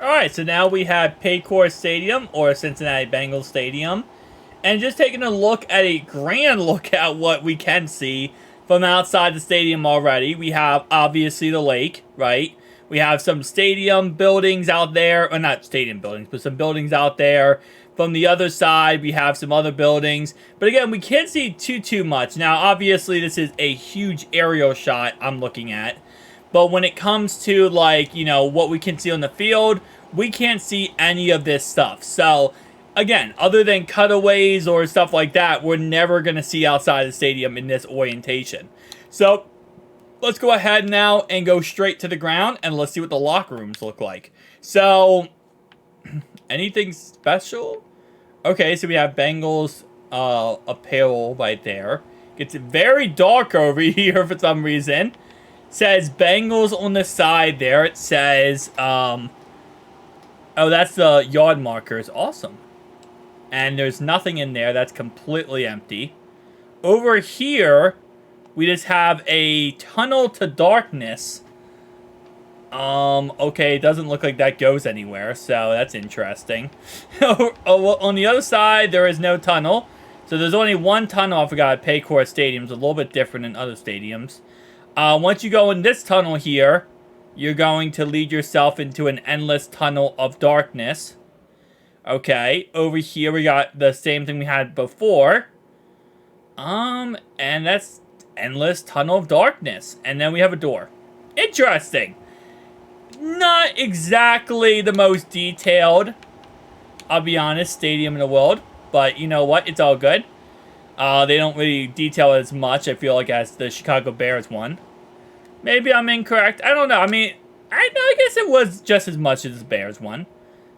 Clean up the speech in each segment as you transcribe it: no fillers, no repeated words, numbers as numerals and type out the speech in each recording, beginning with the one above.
Alright, so now we have Paycor Stadium, or Cincinnati Bengals Stadium. And just taking a look at a grand look at what we can see from outside the stadium already. We have, obviously, the lake, right? We have some stadium buildings out there. Or not stadium buildings, but some buildings out there. From the other side, we have some other buildings. But again, we can't see too much. Now, obviously, this is a huge aerial shot I'm looking at. But when it comes to, like, you know, what we can see on the field, we can't see any of this stuff. So, again, other than cutaways or stuff like that, we're never going to see outside the stadium in this orientation. So, let's go ahead now and go straight to the ground, and let's see what the locker rooms look like. So, anything special? Okay, so we have Bengals apparel right there. Gets very dark over here for some reason. Says Bengals on the side there. It says, oh, that's the yard markers. Awesome. And there's nothing in there. That's completely empty. Over here, we just have a tunnel to darkness. Okay, it doesn't look like that goes anywhere, so that's interesting. Oh, well, on the other side, there is no tunnel. So there's only one tunnel, I forgot, at Paycor Stadium. It's a little bit different than other stadiums. Once you go in this tunnel here, you're going to lead yourself into an endless tunnel of darkness. Okay, over here we got the same thing we had before. And that's endless tunnel of darkness. And then we have a door. Interesting. Not exactly the most detailed, I'll be honest, stadium in the world. But you know what? It's all good. They don't really detail it as much, I feel like, as the Chicago Bears one. Maybe I'm incorrect. I don't know. I mean, I guess it was just as much as the Bears one.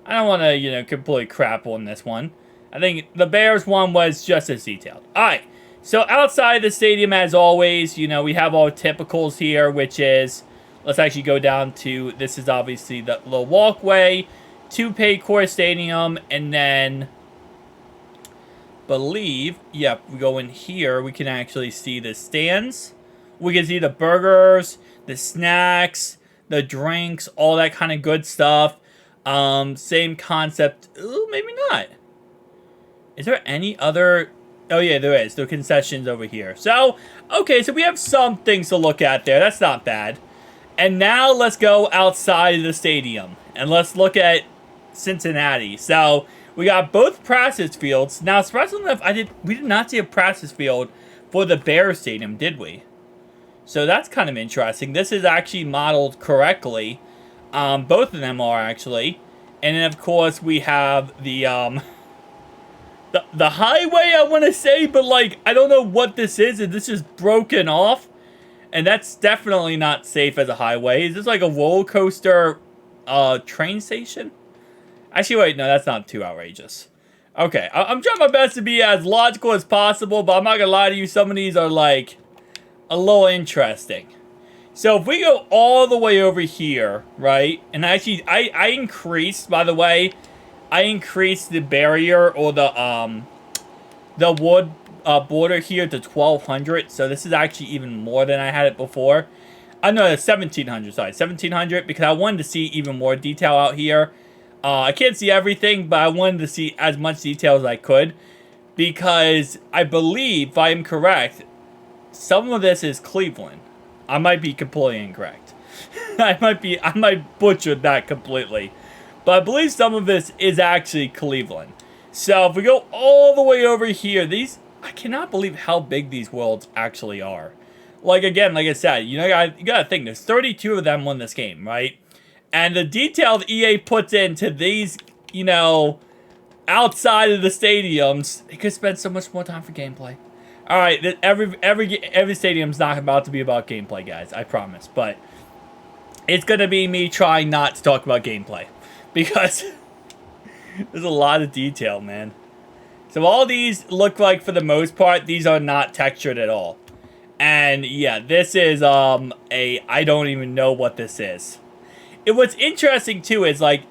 I don't want to, you know, completely crap on this one. I think the Bears one was just as detailed. Alright, so outside the stadium, as always, you know, we have all typicals here, which is, let's actually go down to, this is obviously the little walkway to Paycor Stadium, and then, believe, yep, we go in here, we can actually see the stands. We can see the burgers, the snacks, the drinks, all that kind of good stuff. Same concept. Ooh, maybe not. Is there any other? Oh yeah, there is. There are concessions over here. So, okay, so we have some things to look at there. That's not bad. And now let's go outside of the stadium. And let's look at Cincinnati. So, we got both practice fields. Now, surprisingly enough, we did not see a practice field for the Bears Stadium, did we? So that's kind of interesting. This is actually modeled correctly. Both of them are, actually. And then, of course, we have the highway, I want to say. But, like, I don't know what this is. Is this just broken off? And that's definitely not safe as a highway. Is this like a roller coaster train station? Actually, wait, no, that's not too outrageous. Okay, I'm trying my best to be as logical as possible, but I'm not going to lie to you. Some of these are, like, a little interesting. So, if we go all the way over here, right? And actually, I increased, by the way, I increased the barrier or the wood border here to 1,200. So, this is actually even more than I had it before. No, 1,700, sorry. 1,700, because I wanted to see even more detail out here. I can't see everything, but I wanted to see as much detail as I could. Because I believe, if I am correct, some of this is Cleveland. I might be completely incorrect. I might butcher that completely. But I believe some of this is actually Cleveland. So if we go all the way over here, I cannot believe how big these worlds actually are. Like, again, like I said, you gotta think, there's 32 of them on this game, right? And the detail that EA puts into these, you know, outside of the stadiums, they could spend so much more time for gameplay. Alright, every stadium's not about to be about gameplay, guys. I promise. But it's going to be me trying not to talk about gameplay. Because there's a lot of detail, man. So all these look like, for the most part, these are not textured at all. And yeah, this is I don't even know what this is. What's interesting, too, is like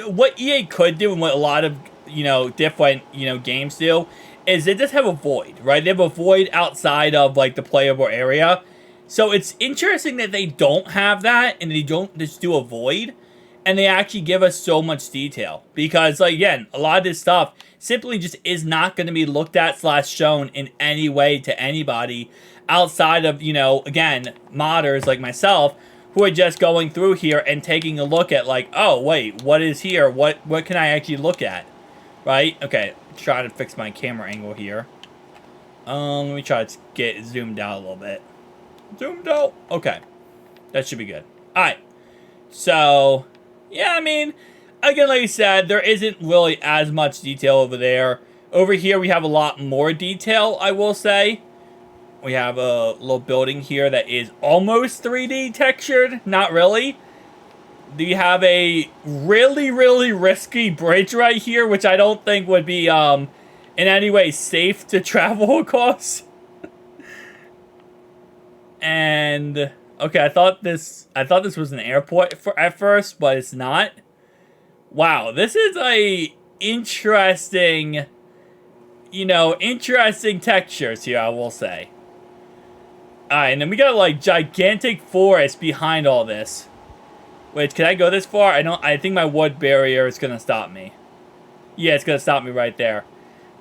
what EA could do and what a lot of, you know, different, you know, games do is they just have a void, right? They have a void outside of, like, the playable area. So it's interesting that they don't have that and they don't just do a void. and they actually give us so much detail. Because, like, again, a lot of this stuff simply just is not going to be looked at / shown in any way to anybody outside of, you know, again, modders like myself, who are just going through here and taking a look at, like, oh, wait, what is here? What can I actually look at? Right? Okay, try to fix my camera angle here. Let me try to get zoomed out a little bit. Zoomed out? Okay. That should be good. Alright. So, yeah, I mean, again, like I said, there isn't really as much detail over there. Over here, we have a lot more detail, I will say. We have a little building here that is almost 3D textured. Not really. We have a really, really risky bridge right here, which I don't think would be in any way safe to travel across. And okay, I thought this was an airport at first, but it's not. Wow, this is a interesting, you know, interesting textures here, I will say. Alright, and then we got, like, gigantic forest behind all this. Wait, can I go this far? I think my wood barrier is gonna stop me. Yeah, it's gonna stop me right there.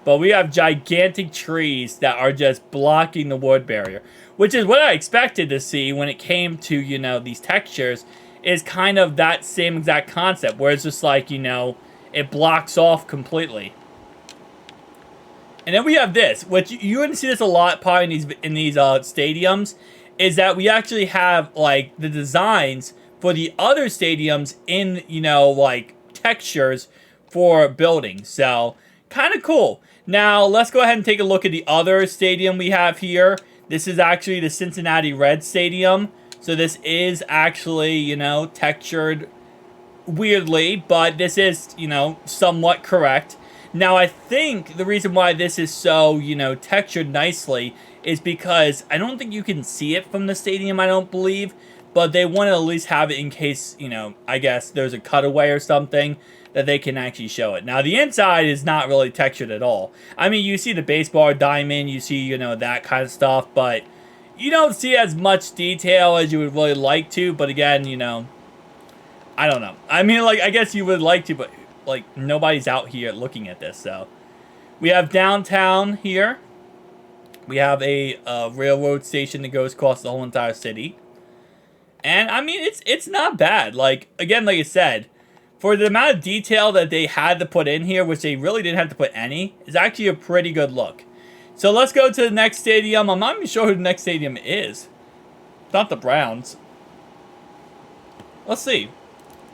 But we have gigantic trees that are just blocking the wood barrier. Which is what I expected to see when it came to, you know, these textures. Is kind of that same exact concept. Where it's just like, you know, it blocks off completely. And then we have this, which you wouldn't see this a lot probably in these stadiums, is that we actually have, like, the designs for the other stadiums in, you know, like, textures for buildings. So, kind of cool. Now, let's go ahead and take a look at the other stadium we have here. This is actually the Cincinnati Reds Stadium. So this is actually, you know, textured weirdly, but this is, you know, somewhat correct. Now, I think the reason why this is so, you know, textured nicely is because I don't think you can see it from the stadium, I don't believe. But they want to at least have it in case, you know, I guess there's a cutaway or something that they can actually show it. Now, the inside is not really textured at all. I mean, you see the baseball diamond, you see, you know, that kind of stuff, but you don't see as much detail as you would really like to. But again, you know, I don't know. I mean, like, I guess you would like to, but like, nobody's out here looking at this. So we have downtown here. We have a railroad station that goes across the whole entire city. And I mean, it's not bad. Like, again, like I said, for the amount of detail that they had to put in here, which they really didn't have to put any, is actually a pretty good look. So let's go to the next stadium. I'm not even sure who the next stadium is. It's not the Browns. Let's see.